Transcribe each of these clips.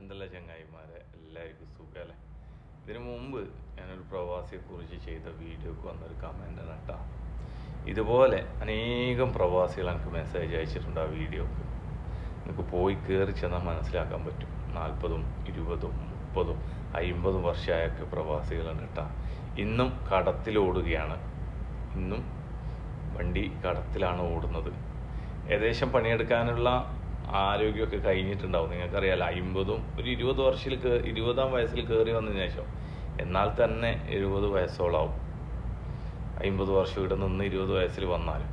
എന്തല്ല ചങ്ങായിമാരെ, എല്ലാവർക്കും സുഖമല്ലേ? ഇതിനു മുമ്പ് ഞാനൊരു പ്രവാസിയെക്കുറിച്ച് ചെയ്ത വീഡിയോക്ക് വന്നൊരു കമൻ്റാണ് കേട്ടോ. ഇതുപോലെ അനേകം പ്രവാസികൾ എനിക്ക് മെസ്സേജ് അയച്ചിട്ടുണ്ട്. ആ വീഡിയോക്ക് നിങ്ങൾക്ക് പോയി കയറി ചെന്നാൽ മനസ്സിലാക്കാൻ പറ്റും. 40, 20, 30, 50 വർഷമായൊക്കെ പ്രവാസികളാണ് കേട്ടോ. ഇന്നും കടത്തിലോടുകയാണ്. ഇന്നും വണ്ടി കടത്തിലാണ് ഓടുന്നത്. ഏകദേശം പണിയെടുക്കാനുള്ള ആരോഗ്യമൊക്കെ കഴിഞ്ഞിട്ടുണ്ടാവും. നിങ്ങൾക്കറിയാലോ, 50ഉം ഒരു 20 വർഷത്തിൽ 20-ാം വയസ്സിൽ കയറി വന്നതിന് ശേഷം എന്നാൽ തന്നെ 70 വയസ്സോളാവും. 50 വർഷം ഇവിടെ നിന്ന് 20 വയസ്സിൽ വന്നാലും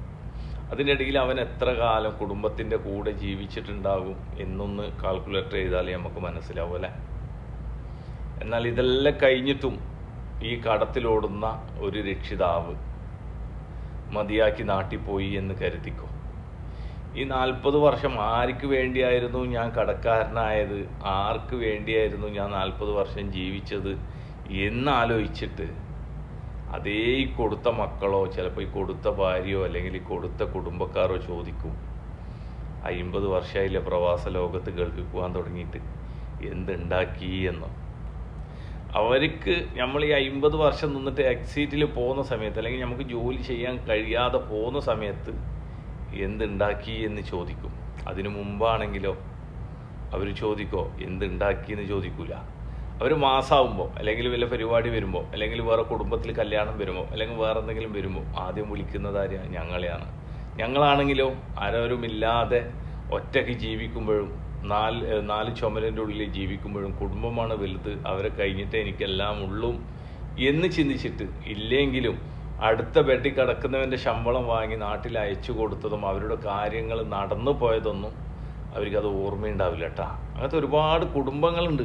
അതിൻ്റെ ഇടയിൽ അവൻ എത്ര കാലം കുടുംബത്തിൻ്റെ കൂടെ ജീവിച്ചിട്ടുണ്ടാകും എന്നൊന്ന് കാൽക്കുലേറ്റർ ചെയ്താലേ നമുക്ക് മനസ്സിലാവും അല്ലേ. എന്നാൽ ഇതെല്ലാം കഴിഞ്ഞിട്ടും ഈ കടത്തിലോടുന്ന ഒരു രക്ഷിതാവ് മതിയാക്കി നാട്ടിൽ പോയി എന്ന് കരുതിക്കോ. ഈ 40 വർഷം ആർക്ക് വേണ്ടിയായിരുന്നു ഞാൻ കടക്കാരനായത്, ആർക്ക് വേണ്ടിയായിരുന്നു ഞാൻ 40 വർഷം ജീവിച്ചത് എന്നാലോചിച്ചിട്ട് അതേ ഈ കൊടുത്ത മക്കളോ ചിലപ്പോൾ ഈ കൊടുത്ത ഭാര്യയോ അല്ലെങ്കിൽ ഈ കൊടുത്ത കുടുംബക്കാരോ ചോദിക്കും, 50 വർഷമായില്ലേ പ്രവാസ ലോകത്ത് ഗൾഫിൽ പോകാൻ തുടങ്ങിയിട്ട്, എന്തുണ്ടാക്കി എന്ന്. അവർക്ക് നമ്മൾ ഈ 50 വർഷം നിന്നിട്ട് എക്സിറ്റിൽ പോകുന്ന സമയത്ത് അല്ലെങ്കിൽ നമുക്ക് ജോലി ചെയ്യാൻ കഴിയാതെ പോകുന്ന സമയത്ത് എന്തുണ്ടാക്കി എന്ന് ചോദിക്കും. അതിനു മുമ്പാണെങ്കിലോ അവർ ചോദിക്കോ എന്തുണ്ടാക്കി എന്ന് ചോദിക്കൂല. അവർ മാസമാകുമ്പോൾ അല്ലെങ്കിൽ വല്ല പരിപാടി വരുമ്പോൾ അല്ലെങ്കിൽ വേറെ കുടുംബത്തിൽ കല്യാണം വരുമ്പോൾ അല്ലെങ്കിൽ വേറെ എന്തെങ്കിലും വരുമ്പോൾ ആദ്യം വിളിക്കുന്നത് ആരെയാണ്? ഞങ്ങളെയാണ്. ഞങ്ങളാണെങ്കിലോ ആരോരുമില്ലാതെ ഒറ്റയ്ക്ക് ജീവിക്കുമ്പോഴും നാല് ചുമരിൻ്റെ ഉള്ളിൽ ജീവിക്കുമ്പോഴും കുടുംബമാണ് വലുത്, അവരെ കഴിഞ്ഞിട്ട് എനിക്കെല്ലാം ഉള്ളൂ എന്ന് ചിന്തിച്ചിട്ട് ഇല്ലെങ്കിലും അടുത്ത ബെഡിൽ കിടക്കുന്നവൻ്റെ ശമ്പളം വാങ്ങി നാട്ടിൽ അയച്ചു കൊടുത്തതും അവരുടെ കാര്യങ്ങൾ നടന്നു പോയതൊന്നും അവർക്കത് ഓർമ്മയുണ്ടാവില്ല കേട്ടാ. അങ്ങനത്തെ ഒരുപാട് കുടുംബങ്ങളുണ്ട്.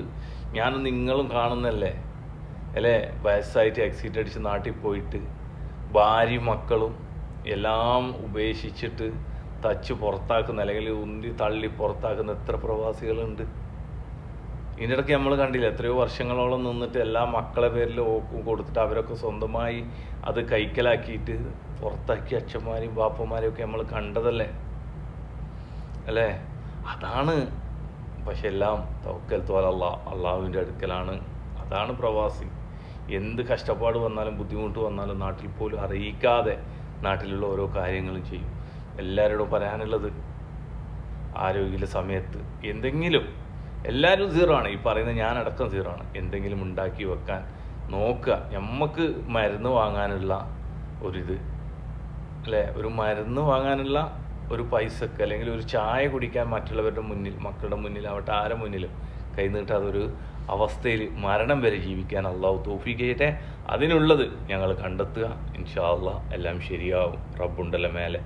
ഞാനും നിങ്ങളും കാണുന്നല്ലേ അല്ലേ, വയസ്സായിട്ട് എക്സിറ്റ് അടിച്ച് നാട്ടിൽ പോയിട്ട് ഭാര്യയും മക്കളും എല്ലാം ഉപേക്ഷിച്ചിട്ട് തച്ച് പുറത്താക്കുന്ന അല്ലെങ്കിൽ ഉന്തി തള്ളി പുറത്താക്കുന്ന എത്ര പ്രവാസികളുണ്ട്. ഇതിനിടയ്ക്ക് നമ്മൾ കണ്ടില്ല, എത്രയോ വർഷങ്ങളോളം നിന്നിട്ട് എല്ലാ മക്കളെ പേരിൽ കൊടുത്തിട്ട് അവരൊക്കെ സ്വന്തമായി അത് കൈക്കലാക്കിയിട്ട് പുറത്താക്കി അച്ഛന്മാരെയും ബാപ്പന്മാരെയും ഒക്കെ നമ്മൾ കണ്ടതല്ലേ അല്ലേ. അതാണ്. പക്ഷെ എല്ലാം തവക്കൽ തോലല്ലാ, അള്ളാഹുവിൻ്റെ അടുക്കലാണ്. അതാണ് പ്രവാസി. എന്ത് കഷ്ടപ്പാട് വന്നാലും ബുദ്ധിമുട്ട് വന്നാലും നാട്ടിൽ പോലും അറിയിക്കാതെ നാട്ടിലുള്ള ഓരോ കാര്യങ്ങളും ചെയ്യും. എല്ലാവരോടും പറയാനുള്ളത്, ആരോഗ്യ സമയത്ത് എന്തെങ്കിലും, എല്ലാവരും സീറോ ആണ്, ഈ പറയുന്ന ഞാനടക്കം സീറോ ആണ്, എന്തെങ്കിലും ഉണ്ടാക്കി വെക്കാൻ നോക്കുക. നമുക്ക് മരുന്ന് വാങ്ങാനുള്ള ഒരിത് അല്ലേ, ഒരു മരുന്ന് വാങ്ങാനുള്ള ഒരു പൈസക്ക് അല്ലെങ്കിൽ ഒരു ചായ കുടിക്കാൻ മറ്റുള്ളവരുടെ മുന്നിൽ, മക്കളുടെ മുന്നിൽ ആവട്ടെ ആരെ മുന്നിലും കൈനീട്ട് അതൊരു അവസ്ഥയിൽ മരണം വരെ ജീവിക്കാൻ അള്ളാഹു തൗഫീഖ് ചെയ്യട്ടെ. അതിനുള്ളത് ഞങ്ങൾ കണ്ടെത്തുക. ഇൻഷാ അള്ളാഹ് എല്ലാം ശരിയാവും. റബ്ബുണ്ടല്ലോ മേലെ.